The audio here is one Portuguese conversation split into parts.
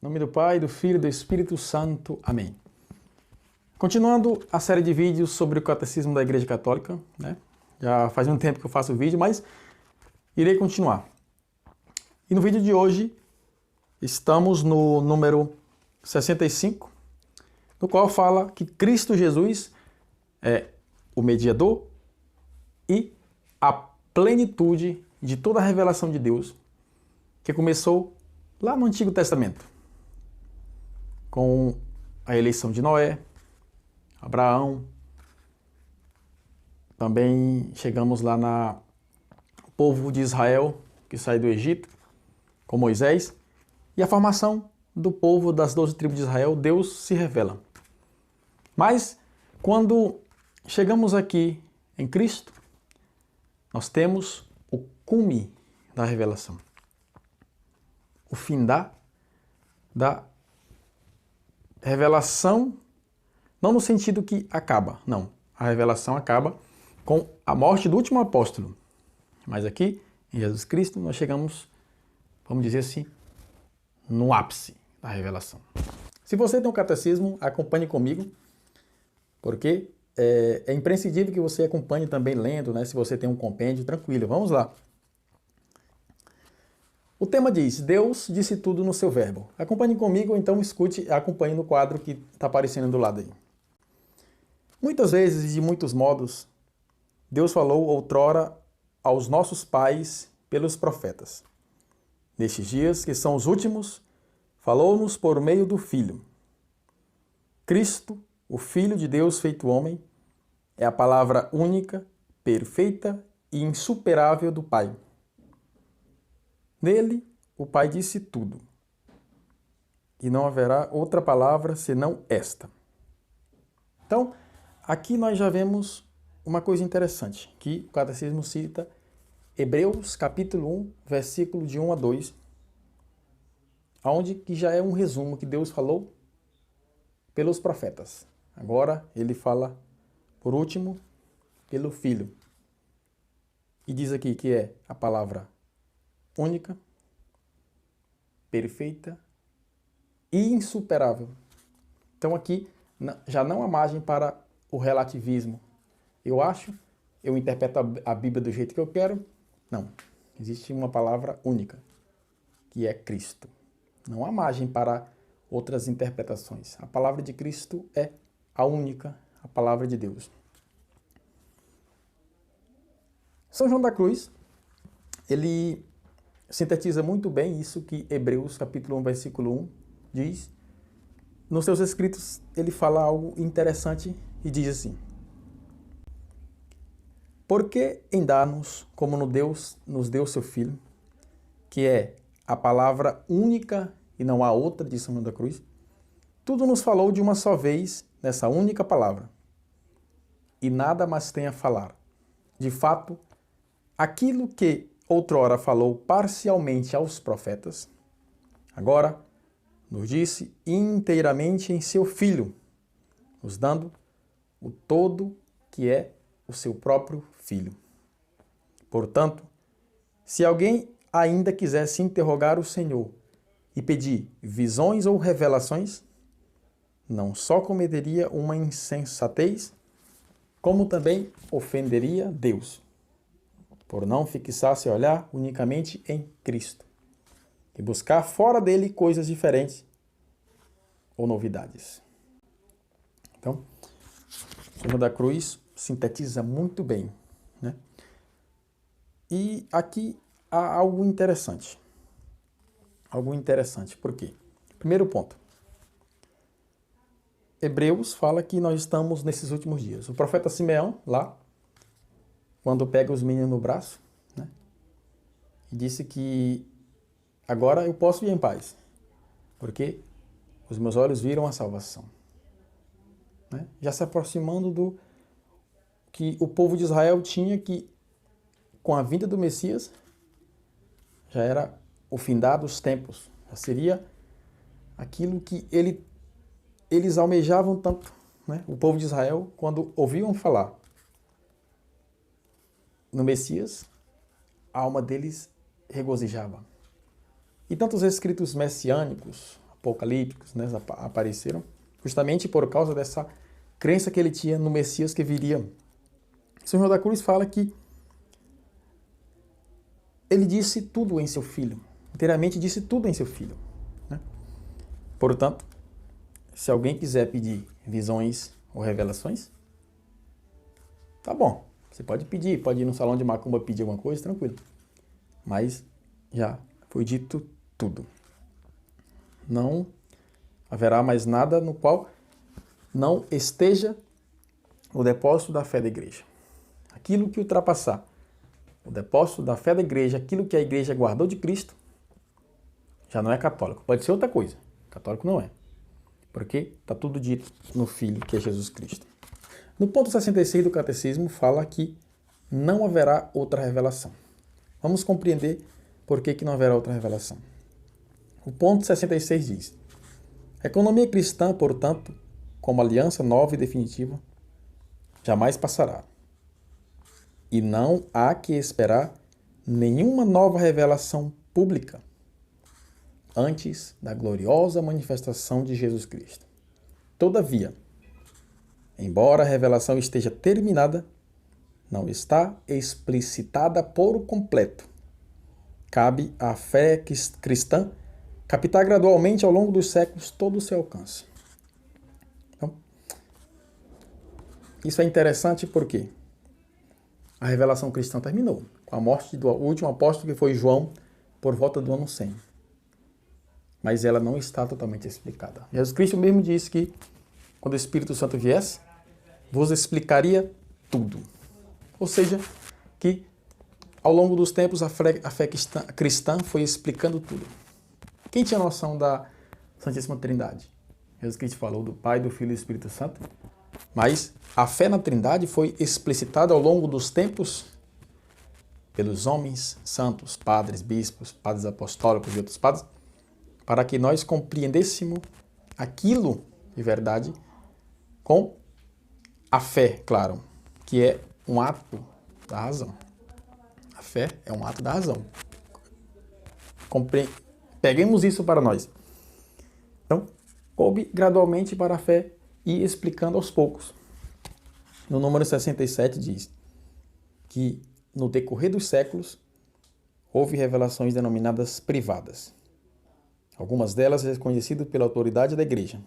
Em nome do Pai, do Filho e do Espírito Santo. Amém. Continuando a série de vídeos sobre o Catecismo da Igreja Católica, né? Já faz um tempo que eu faço vídeo, mas irei continuar. E no vídeo de hoje, estamos no número 65, no qual fala que Cristo Jesus é o mediador e a plenitude de toda a revelação de Deus, que começou lá no Antigo Testamento, com a eleição de Noé, Abraão. Também chegamos lá no povo de Israel, que sai do Egito, com Moisés. E a formação do povo das 12 tribos de Israel, Deus se revela. Mas, quando chegamos aqui em Cristo, nós temos o cume da revelação. O findar da revelação, não no sentido que acaba, não. A revelação acaba com a morte do último apóstolo. Mas aqui, em Jesus Cristo, nós chegamos, vamos dizer assim, no ápice da revelação. Se você tem um catecismo, acompanhe comigo, porque é imprescindível que você acompanhe também lendo, né? Se você tem um compêndio, tranquilo. Vamos lá. O tema diz, Deus disse tudo no seu verbo. Acompanhe comigo, então escute, acompanhe no quadro que está aparecendo do lado aí. Muitas vezes e de muitos modos, Deus falou outrora aos nossos pais pelos profetas. Nestes dias, que são os últimos, falou-nos por meio do Filho. Cristo, o Filho de Deus feito homem, é a palavra única, perfeita e insuperável do Pai. Nele, o Pai disse tudo, e não haverá outra palavra senão esta. Então, aqui nós já vemos uma coisa interessante, que o Catecismo cita Hebreus capítulo 1, versículo de 1 a 2, onde que já é um resumo que Deus falou pelos profetas. Agora ele fala, por último, pelo Filho. E diz aqui que é a palavra única, perfeita e insuperável. Então aqui já não há margem para o relativismo. Eu interpreto a Bíblia do jeito que eu quero. Não. Existe uma palavra única, que é Cristo. Não há margem para outras interpretações. A palavra de Cristo é a única, a palavra de Deus. São João da Cruz, ele sintetiza muito bem isso que Hebreus capítulo 1, versículo 1 diz. Nos seus escritos, ele fala algo interessante e diz assim: porque em dar-nos, como nos deu seu Filho, que é a palavra única e não há outra de São João da Cruz, tudo nos falou de uma só vez nessa única palavra, e nada mais tem a falar. De fato, aquilo que outrora falou parcialmente aos profetas, agora nos disse inteiramente em seu Filho, nos dando o todo que é o seu próprio Filho. Portanto, se alguém ainda quisesse interrogar o Senhor e pedir visões ou revelações, não só cometeria uma insensatez, como também ofenderia Deus, por não fixar seu olhar unicamente em Cristo e buscar fora dele coisas diferentes ou novidades. Então, São João da Cruz sintetiza muito bem, né? E aqui há algo interessante. Algo interessante, por quê? Primeiro ponto. Hebreus fala que nós estamos nesses últimos dias. O profeta Simeão, lá, quando pega os meninos no braço, né, e disse que agora eu posso ir em paz, porque os meus olhos viram a salvação. Né? Já se aproximando do que o povo de Israel tinha que, com a vinda do Messias, já era o findar dos tempos. Já seria aquilo que eles almejavam tanto, né? O povo de Israel, quando ouviam falar no Messias, a alma deles regozijava. E tantos escritos messiânicos, apocalípticos, né, apareceram justamente por causa dessa crença que ele tinha no Messias que viria. São João da Cruz fala que ele disse tudo em seu filho, inteiramente disse tudo em seu filho, né? Portanto, se alguém quiser pedir visões ou revelações, tá bom, você pode pedir, pode ir no salão de macumba pedir alguma coisa, tranquilo. Mas já foi dito tudo. Não haverá mais nada no qual não esteja o depósito da fé da igreja. Aquilo que ultrapassar o depósito da fé da igreja, aquilo que a igreja guardou de Cristo, já não é católico. Pode ser outra coisa. Católico não é. Porque está tudo dito no Filho, que é Jesus Cristo. No ponto 66 do Catecismo fala que não haverá outra revelação. Vamos compreender por que não haverá outra revelação. O ponto 66 diz: a economia cristã, portanto, como aliança nova e definitiva, jamais passará. E não há que esperar nenhuma nova revelação pública antes da gloriosa manifestação de Jesus Cristo. Todavia, embora a revelação esteja terminada, não está explicitada por completo. Cabe à fé cristã captar gradualmente ao longo dos séculos todo o seu alcance. Então, isso é interessante porque a revelação cristã terminou com a morte do último apóstolo, que foi João, por volta do ano 100. Mas ela não está totalmente explicada. Jesus Cristo mesmo disse que, quando o Espírito Santo viesse, vos explicaria tudo. Ou seja, que ao longo dos tempos a fé cristã foi explicando tudo. Quem tinha noção da Santíssima Trindade? Jesus Cristo falou do Pai, do Filho e do Espírito Santo. Mas a fé na Trindade foi explicitada ao longo dos tempos pelos homens santos, padres, bispos, padres apostólicos e outros padres, para que nós compreendêssemos aquilo de verdade com a fé, claro, que é um ato da razão. A fé é um ato da razão. Peguemos isso para nós. Então, coube gradualmente para a fé e explicando aos poucos. No número 67 diz que no decorrer dos séculos houve revelações denominadas privadas. Algumas delas reconhecidas pela autoridade da igreja.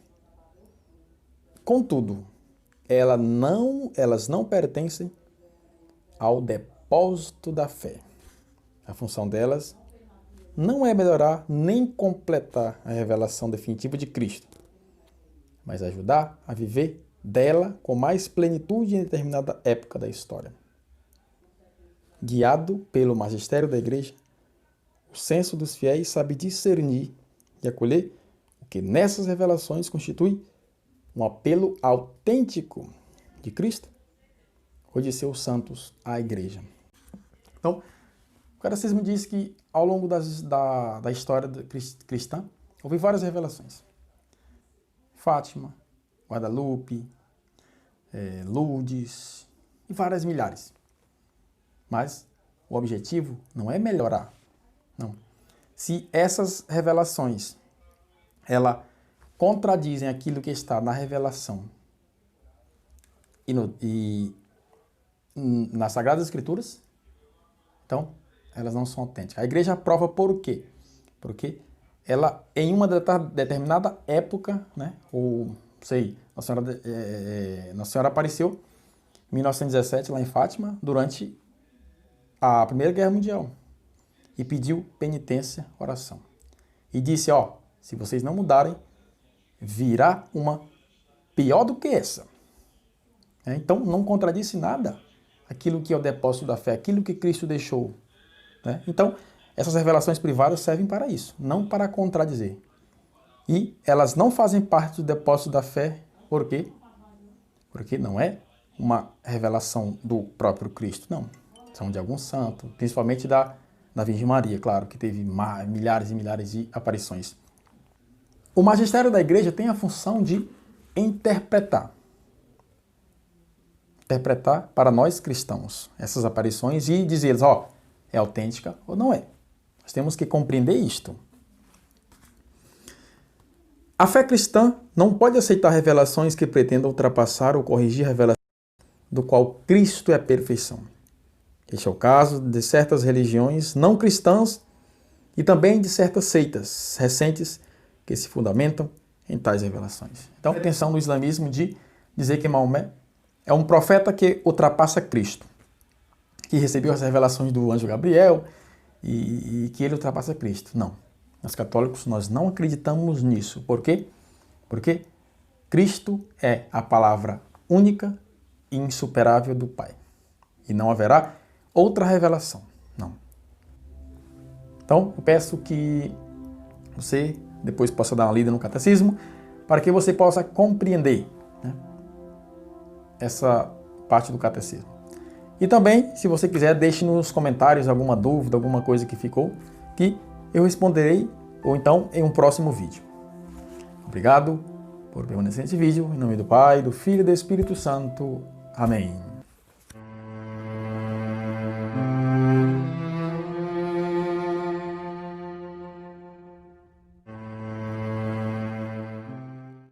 Contudo, elas não pertencem ao depósito da fé. A função delas não é melhorar nem completar a revelação definitiva de Cristo, mas ajudar a viver dela com mais plenitude em determinada época da história. Guiado pelo magistério da igreja, o senso dos fiéis sabe discernir e acolher o que nessas revelações constitui um apelo autêntico de Cristo ou de seus santos à igreja. Então, o Catecismo diz que ao longo da história cristã houve várias revelações. Fátima, Guadalupe, Lourdes e várias milhares. Mas o objetivo não é melhorar, não. Se essas revelações contradizem aquilo que está na revelação e nas Sagradas Escrituras, então elas não são autênticas. A igreja aprova por quê? Porque ela, em uma determinada época, né, Nossa Senhora apareceu em 1917 lá em Fátima, durante a Primeira Guerra Mundial, e pediu penitência, oração. E disse, se vocês não mudarem, virá uma pior do que essa. Então, não contradisse nada aquilo que é o depósito da fé, aquilo que Cristo deixou. Né? Então, essas revelações privadas servem para isso, não para contradizer. E elas não fazem parte do depósito da fé, por quê? Porque não é uma revelação do próprio Cristo, não. São de algum santo, principalmente da Virgem Maria, claro, que teve milhares e milhares de aparições. O magistério da igreja tem a função de interpretar para nós cristãos essas aparições e dizer-lhes, é autêntica ou não é. Nós temos que compreender isto. A fé cristã não pode aceitar revelações que pretendam ultrapassar ou corrigir a revelação do qual Cristo é a perfeição. Este é o caso de certas religiões não cristãs e também de certas seitas recentes que se fundamentam em tais revelações. Então, a intenção do islamismo de dizer que Maomé é um profeta que ultrapassa Cristo, que recebeu as revelações do anjo Gabriel e que ele ultrapassa Cristo. Não. Nós católicos, nós não acreditamos nisso. Por quê? Porque Cristo é a palavra única e insuperável do Pai. E não haverá outra revelação. Não. Então, eu peço que você depois possa dar uma lida no catecismo para que você possa compreender, né, essa parte do catecismo. E também, se você quiser, deixe nos comentários alguma dúvida, alguma coisa que ficou, que eu responderei, ou então em um próximo vídeo. Obrigado por permanecer nesse vídeo. Em nome do Pai, do Filho e do Espírito Santo. Amém.